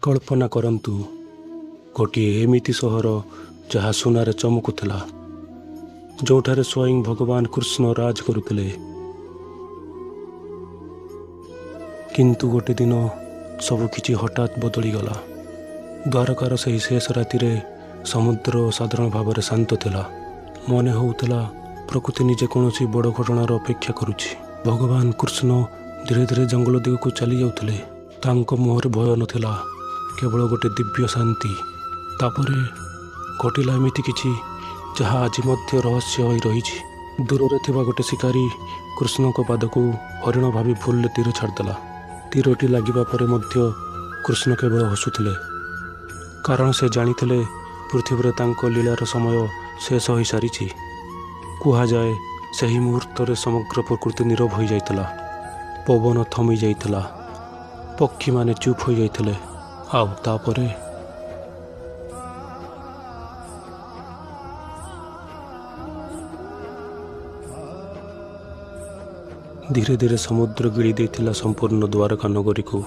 କଳ୍ପନା କରନ୍ତୁ, ଗୋଟିଏ ଏମିତି ସହର ଯାହା ସୁନାରେ ଚମକୁଥିଲା, ଯେଉଁଠାରେ ସ୍ୱୟଂ ଭଗବାନ କୃଷ୍ଣ ରାଜ କରୁଥିଲେ। କିନ୍ତୁ ଗୋଟେ ଦିନ ସବୁକିଛି ହଠାତ୍ ବଦଳିଗଲା। ଦ୍ୱାରକାର ସେହି ଶେଷ ରାତିରେ ସମୁଦ୍ର ସାଧାରଣ ଭାବରେ ଶାନ୍ତ ଥିଲା। ମନେ ହେଉଥିଲା ପ୍ରକୃତି ନିଜେ କୌଣସି ବଡ଼ ଘଟଣାର ଅପେକ୍ଷା କରୁଛି। ଭଗବାନ କୃଷ୍ଣ ଧୀରେ ଧୀରେ ଜଙ୍ଗଲ ଦିଗକୁ ଚାଲି ଯାଉଥିଲେ। ତାଙ୍କ ମୁହଁରେ ଭୟ ନଥିଲା, କେବଳ ଗୋଟେ ଦିବ୍ୟ ଶାନ୍ତି। ତାପରେ ଘଟିଲା ଏମିତି କିଛି ଯାହା ଆଜି ମଧ୍ୟ ରହସ୍ୟ ହୋଇ ରହିଛି। ଦୂରରେ ଥିବା ଗୋଟେ ଶିକାରୀ କୃଷ୍ଣଙ୍କ ପାଦକୁ ହରିଣ ଭାବି ଭୁଲରେ ତୀର ଛାଡ଼ିଦେଲା। ତୀରଟି ଲାଗିବା ପରେ ମଧ୍ୟ କୃଷ୍ଣ କେବଳ ହସୁଥିଲେ, କାରଣ ସେ ଜାଣିଥିଲେ ପୃଥିବୀରେ ତାଙ୍କ ଲୀଳାର ସମୟ ଶେଷ ହୋଇସାରିଛି। କୁହାଯାଏ ସେହି ମୁହୂର୍ତ୍ତରେ ସମଗ୍ର ପ୍ରକୃତି ନୀରବ ହୋଇଯାଇଥିଲା। ପବନ ଥମି ଯାଇଥିଲା, ପକ୍ଷୀମାନେ ଚୁପ୍ ହୋଇଯାଇଥିଲେ, ଆଉ ତାପରେ ଧୀରେ ଧୀରେ ସମୁଦ୍ର ଗିଳି ଦେଇଥିଲା ସମ୍ପୂର୍ଣ୍ଣ ଦ୍ୱାରକା ନଗରୀକୁ।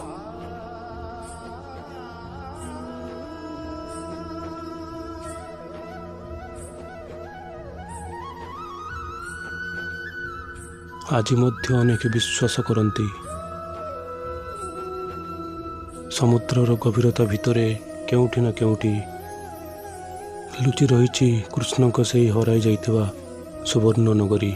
ଆଜି ମଧ୍ୟ ଅନେକ ବିଶ୍ୱାସ କରନ୍ତି, ସମୁଦ୍ରର ଗଭୀରତା ଭିତରେ କେଉଁଠି ନା କେଉଁଠି ଲୁଚି ରହିଛି କୃଷ୍ଣଙ୍କ ସେହି ହରାଇ ଯାଇଥିବା ସୁବର୍ଣ୍ଣ ନଗରୀ।